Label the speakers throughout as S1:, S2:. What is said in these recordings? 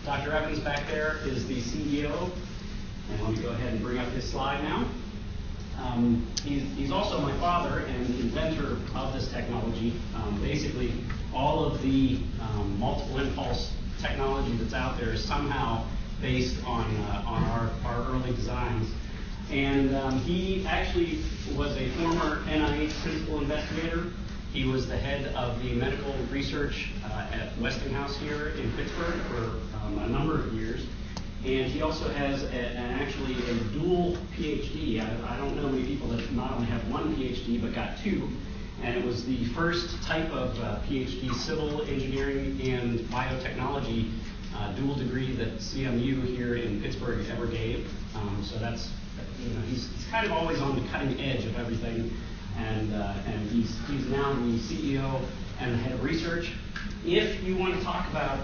S1: Dr. Evans back there is the CEO, and let me go ahead and bring up his slide now. He's also my father and the inventor of this technology. Basically, all of the multiple impulse technology that's out there is somehow based on our early designs. And he actually was a former NIH principal investigator. He was the head of the medical research at Westinghouse here in Pittsburgh for a number of years. And he also has actually a dual PhD. I don't know many people that not only have one PhD, but got two. And it was the first type of PhD, civil engineering and biotechnology dual degree that CMU here in Pittsburgh ever gave. So that's, he's kind of always on the cutting edge of everything. And he's now the CEO and the head of research. If you want to talk about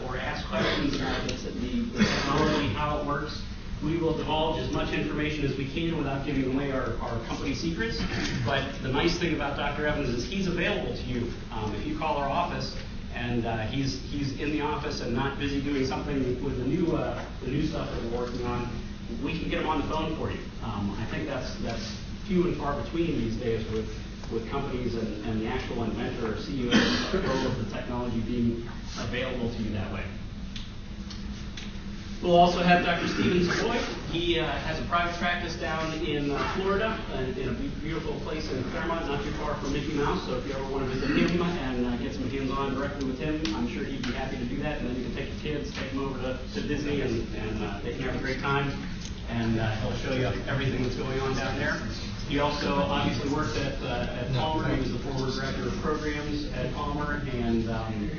S1: or ask questions about the technology, how it works, we will divulge as much information as we can without giving away our company secrets. But the nice thing about Dr. Evans is he's available to you. If you call our office and he's in the office and not busy doing something with the new stuff that we're working on, we can get him on the phone for you. I think that's few and far between these days with companies and the actual inventor or CEO of the technology being available to you that way. We'll also have Dr. Steven Choi. He has a private practice down in Florida, in a beautiful place in Fairmont, not too far from Mickey Mouse. So if you ever want to visit him and get some hands-on directly with him, I'm sure he'd be happy to do that. And then you can take your kids, take them over to Disney, and they can have a great time. And he'll show you everything that's going on down there. He also obviously worked at Palmer. He was the former director of programs at Palmer and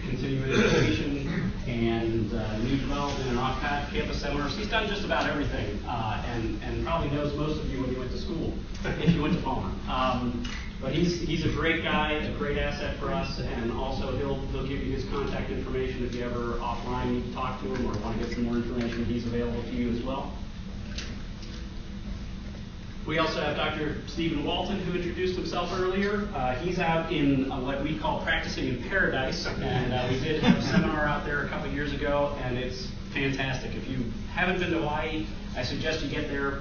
S1: continuing education and new development and off-campus seminars. He's done just about everything and probably knows most of you when you went to school, if you went to Palmer. But he's a great guy, a great asset for us, and also he'll give you his contact information if you ever offline need to talk to him or want to get some more information. He's available to you as well. We also have Dr. Stephen Walton, who introduced himself earlier. He's out in what we call practicing in paradise, and we did have a seminar out there a couple of years ago, and it's fantastic. If you haven't been to Hawaii, I suggest you get there,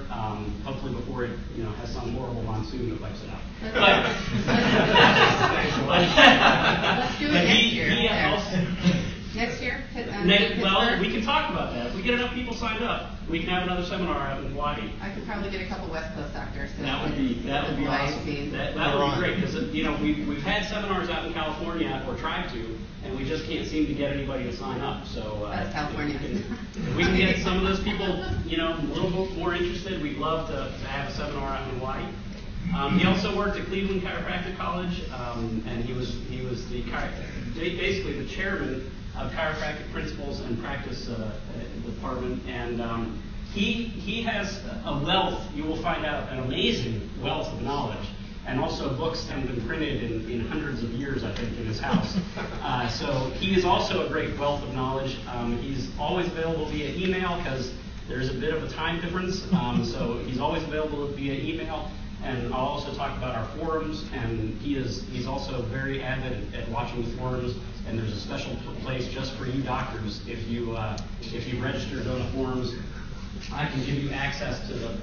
S1: hopefully before it has some horrible monsoon that wipes it out.
S2: Let's do it next year. Next year?
S1: Well, we can talk about that. If we get enough people signed up, we can have another seminar out in Hawaii.
S2: I could probably get a couple West Coast doctors.
S1: That would be awesome. That would be great because we've had seminars out in California or tried to, and we just can't seem to get anybody to sign up. So
S2: that's California.
S1: If we can get some of those people, a little bit more interested, we'd love to have a seminar out in Hawaii. He also worked at Cleveland Chiropractic College, and he was basically the chairman of chiropractic principles and practice department, and he has a wealth. You will find out an amazing wealth of knowledge, and also books that have been printed in hundreds of years, I think, in his house. So he is also a great wealth of knowledge. He's always available via email because there's a bit of a time difference. So he's always available via email. And I'll also talk about our forums, and he's also very avid at watching the forums, and there's a special place just for you doctors. If you registered on the forums, I can give you access to the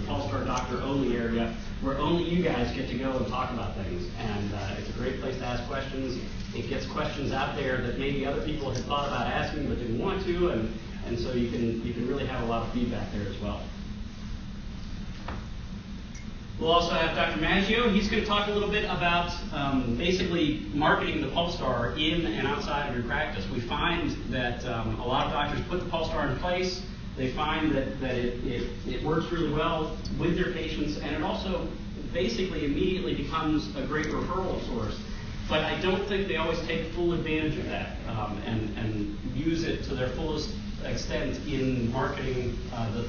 S1: PulStar Doctor Only area, where only you guys get to go and talk about things. And it's a great place to ask questions. It gets questions out there that maybe other people had thought about asking but didn't want to, and so you can really have a lot of feedback there as well. We'll also have Dr. Mangino. He's going to talk a little bit about basically marketing the PulStar in and outside of your practice. We find that a lot of doctors put the PulStar in place. They find that it works really well with their patients, and it also basically immediately becomes a great referral source. But I don't think they always take full advantage of that and use it to their fullest extent in marketing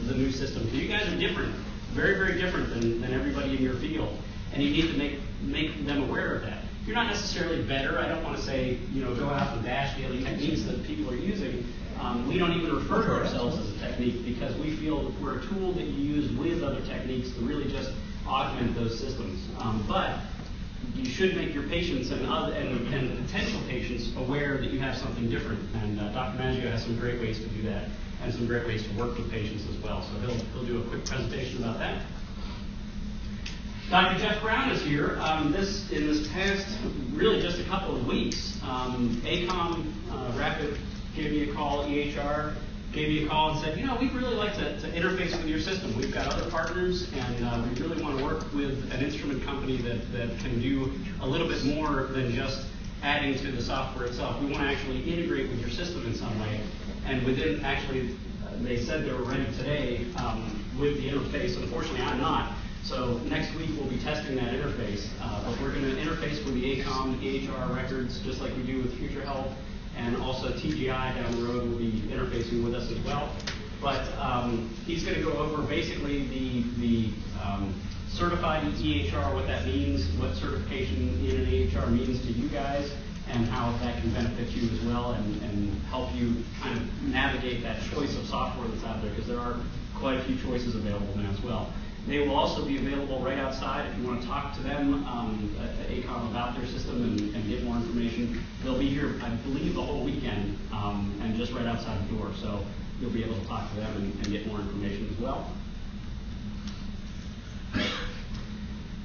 S1: the new system. So you guys are different. Very, very different than everybody in your field, and you need to make them aware of that. You're not necessarily better. I don't want to say, go out and bash the other techniques that people are using. We don't even refer to ourselves as a technique because we feel that we're a tool that you use with other techniques to really just augment those systems. But you should make your patients and potential patients aware that you have something different. And Dr. Mangino has some great ways to do that and some great ways to work with patients as well. So he'll do a quick presentation about that. Dr. Jeff Brown is here. In this past, really just a couple of weeks, ACOM Rapid gave me a call, EHR gave me a call and said, we'd really like to interface with your system. We've got other partners, and we really want to work with an instrument company that can do a little bit more than just adding to the software itself. We want to actually integrate with your system in some way. And within, actually, they said they were ready today with the interface. Unfortunately, I'm not. So next week we'll be testing that interface. But we're going to interface with the ACOM, EHR records, just like we do with Future Health. And also TGI down the road will be interfacing with us as well. But he's going to go over basically the certified EHR, what that means, what certification in an EHR means to you guys, and how that can benefit you as well and help you kind of navigate that choice of software that's out there, because there are quite a few choices available now as well. They will also be available right outside if you want to talk to them at ACOM about their system and get more information. They'll be here, I believe, the whole weekend and just right outside the door. So you'll be able to talk to them and get more information as well.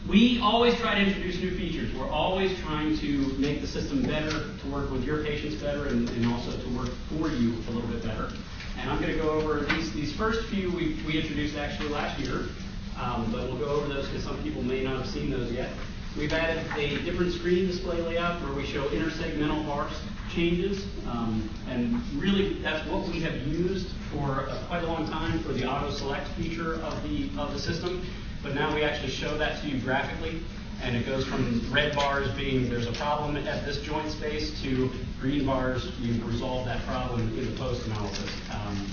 S1: We always try to introduce new features. We're always trying to make the system better, to work with your patients better, and also to work for you a little bit better. And I'm going to go over these first few we introduced actually last year. But we'll go over those because some people may not have seen those yet. We've added a different screen display layout where we show intersegmental bar changes. And really, that's what we have used for quite a long time for the auto select feature of the system. But now we actually show that to you graphically. And it goes from red bars being there's a problem at this joint space to green bars, you've resolved that problem in the post-analysis.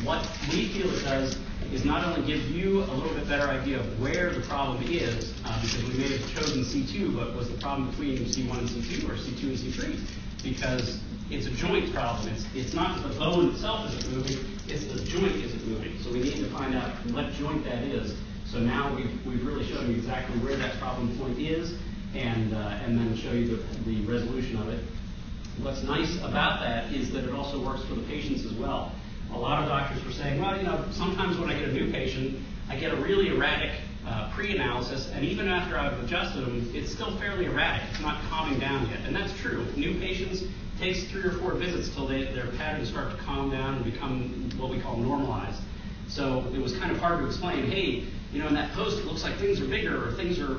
S1: What we feel it does is not only give you a little bit better idea of where the problem is, because we may have chosen C2, but was the problem between C1 and C2 or C2 and C3? Because it's a joint problem. It's not the bone itself isn't moving, it's the joint isn't moving. So we need to find out what joint that is. So now we've really shown you exactly where that problem point is and then show you the resolution of it. What's nice about that is that it also works for the patients as well. A lot of doctors were saying, well, sometimes when I get a new patient, I get a really erratic pre-analysis, and even after I've adjusted them, it's still fairly erratic. It's not calming down yet. And that's true. New patients takes 3 or 4 visits till their patterns start to calm down and become what we call normalized. So it was kind of hard to explain, hey, in that post it looks like things are bigger or things are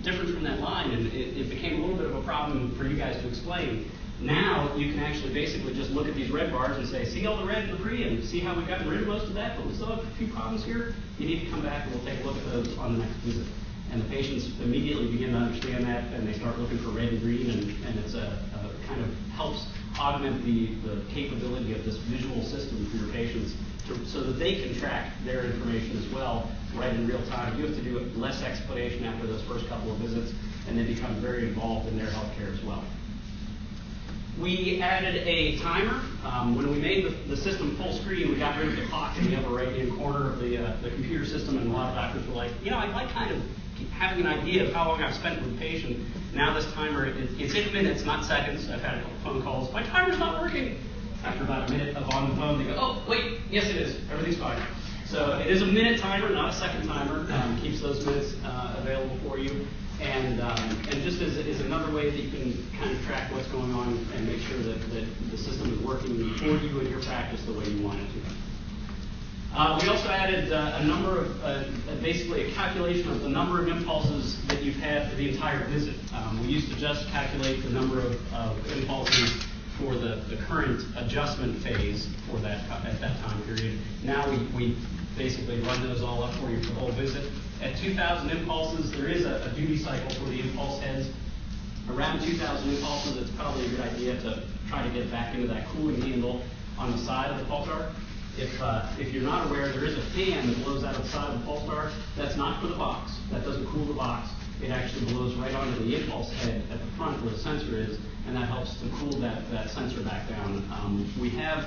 S1: different from that line, and it became a little bit of a problem for you guys to explain. Now you can actually basically just look at these red bars and say, see all the red in the pre and see how we've gotten rid of most of that, but we still have a few problems here. You need to come back and we'll take a look at those on the next visit. And the patients immediately begin to understand that, and they start looking for red and green, and it's kind of helps augment the capability of this visual system for your patients so that they can track their information as well right in real time. You have to do less explanation after those first couple of visits, and they become very involved in their healthcare as well. We added a timer. When we made the system full screen, we got rid of the clock in the upper right-hand corner of the computer system, and a lot of doctors were like, I like kind of having an idea of how long I've spent with the patient. Now this timer, it's in minutes, not seconds. I've had a couple phone calls. My timer's not working. After about a minute of on the phone, they go, oh, wait, yes it is. Everything's fine. So it is a minute timer, not a second timer. Keeps those minutes available for you. And just is another way that you can kind of track what's going on and make sure that the system is working for you in your practice the way you want it to. We also added a number of, basically a calculation of the number of impulses that you've had for the entire visit. We used to just calculate the number of impulses for the current adjustment phase for that at that time period. Now we basically run those all up for you for the whole visit. At 2,000 impulses, there is a duty cycle for the impulse heads. Around 2,000 impulses, it's probably a good idea to try to get back into that cooling handle on the side of the PulStar. If you're not aware, there is a fan that blows out of the side of the PulStar. That's not for the box. That doesn't cool the box. it actually blows right onto the impulse head at the front where the sensor is, and that helps to cool that sensor back down. We have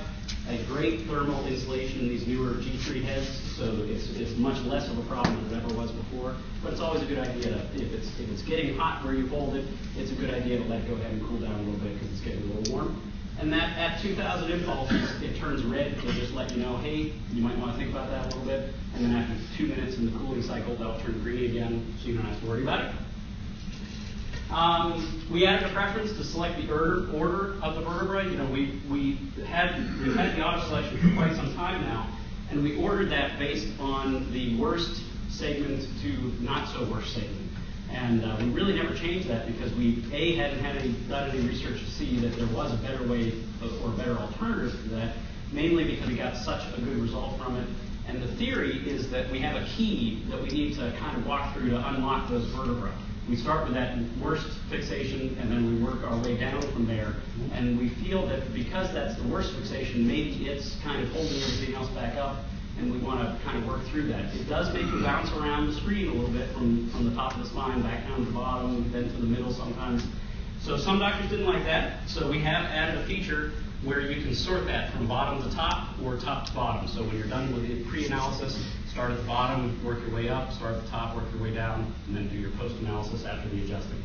S1: a great thermal insulation in these newer G3 heads, so it's much less of a problem than it ever was before. But it's always a good idea to, if it's getting hot where you hold it, it's a good idea to let it go ahead and cool down a little bit because it's getting a little warm. And that at 2,000 impulses, it turns red to just let you know, hey, you might want to think about that a little bit. And then after 2 minutes in the cooling cycle, that'll turn green again, so you don't have to worry about it. We added a preference to select the order of the vertebrae. You know, we've had the auto selection for quite some time now, and we ordered that based on the worst segment to not so worst segment. And we really never changed that because we hadn't done any research to see that there was a better way or a better alternative to that, mainly because we got such a good result from it. And the theory is that we have a key that we need to kind of walk through to unlock those vertebrae. We start with that worst fixation, and then we work our way down from there. And we feel that because that's the worst fixation, maybe it's kind of holding everything else back up, and we want to kind of work through that. It does make you bounce around the screen a little bit from the top of the spine back down to the bottom, then to the middle sometimes. So some doctors didn't like that, so we have added a feature where you can sort that from bottom to top or top to bottom. So when you're done with the pre-analysis, start at the bottom, work your way up, start at the top, work your way down, and then do your post-analysis after the adjusting.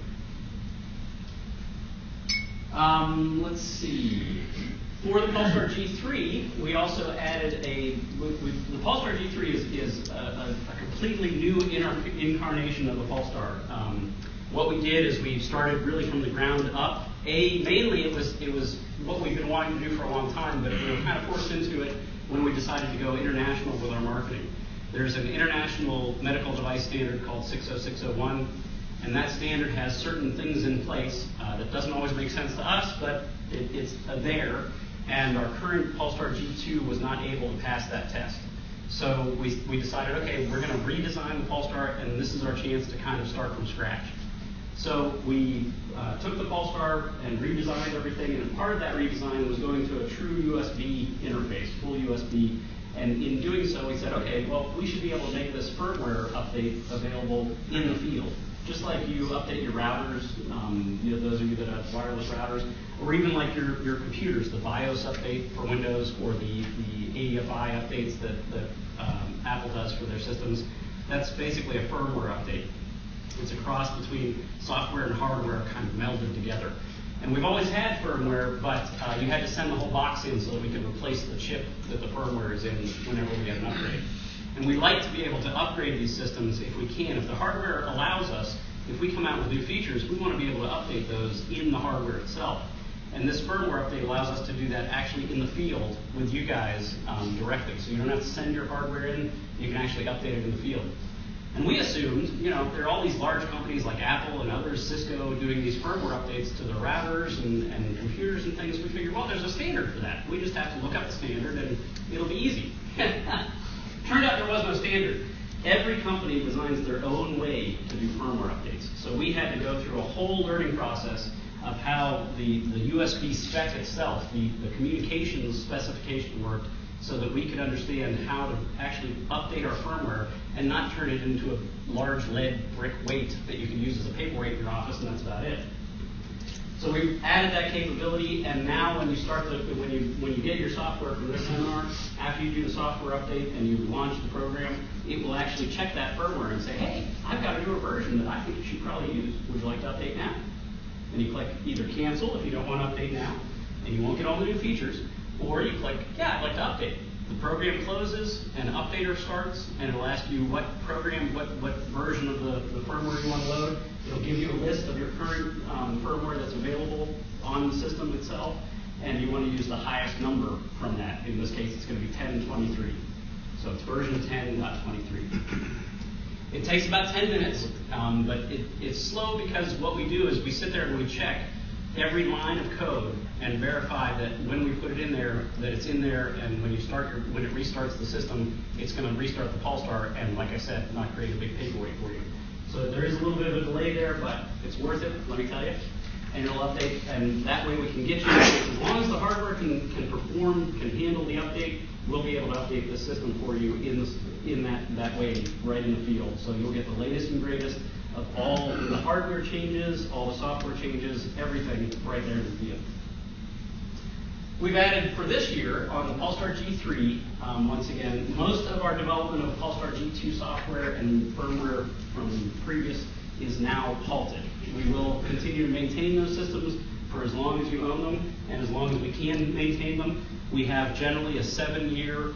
S1: Let's see. For the PulStar G3, we also added the PulStar G3 is a completely new incarnation of the PulStar. What we did is we started really from the ground up. Mainly it was what we've been wanting to do for a long time, but we were kind of forced into it when we decided to go international with our marketing. There's an international medical device standard called 60601, and that standard has certain things in place that doesn't always make sense to us, but it's there. And our current PulStar G2 was not able to pass that test. So we decided, okay, we're going to redesign the PulStar, and this is our chance to kind of start from scratch. So we took the PulStar and redesigned everything, and part of that redesign was going to a true USB interface, full USB. And in doing so, we said, okay, well, we should be able to make this firmware update available in the field. Just like you update your routers, those of you that have wireless routers, or even like your computers, the BIOS update for Windows or the ADFI updates that Apple does for their systems. That's basically a firmware update. It's a cross between software and hardware kind of melded together. And we've always had firmware, but you had to send the whole box in so that we could replace the chip that the firmware is in whenever we get an upgrade. And we like to be able to upgrade these systems if we can. If the hardware allows us, if we come out with new features, we want to be able to update those in the hardware itself. And this firmware update allows us to do that actually in the field with you guys directly. So you don't have to send your hardware in, you can actually update it in the field. And we assumed, there are all these large companies like Apple and others, Cisco, doing these firmware updates to their routers and computers and things. We figured, well, there's a standard for that. We just have to look up the standard and it'll be easy. Turned out there was no standard. Every company designs their own way to do firmware updates. So we had to go through a whole learning process of how the USB spec itself, the communications specification worked, so that we could understand how to actually update our firmware and not turn it into a large lead brick weight that you can use as a paperweight in your office, and that's about it. So we've added that capability, and now when you start when you get your software from this seminar, after you do the software update and you launch the program, it will actually check that firmware and say, hey, I've got a newer version that I think you should probably use. Would you like to update now? And you click either cancel if you don't want to update now, and you won't get all the new features, or you click, yeah, I'd like to update. The program closes, and an updater starts, and it'll ask you what program, what version of the firmware you want to load. It'll give you a list of your current firmware that's available on the system itself, and you want to use the highest number from that. In this case, it's going to be 10.23. So it's version 10.23. It takes about 10 minutes, but it's slow because what we do is we sit there and we check every line of code and verify that when we put it in there, that it's in there, and when it restarts the system, it's going to restart the PulStar, and like I said, not create a big paperweight for you. So there is a little bit of a delay there, but it's worth it, let me tell you. And it'll update, and that way we can get you, as long as the hardware can perform, can handle the update, we'll be able to update the system for you in that way, right in the field. So you'll get the latest and greatest of all the hardware changes, all the software changes, everything right there in the field. We've added for this year on the PulStar G3, once again, most of our development of PulStar G2 software and firmware from previous is now halted. We will continue to maintain those systems for as long as you own them and as long as we can maintain them. We have generally a 7-year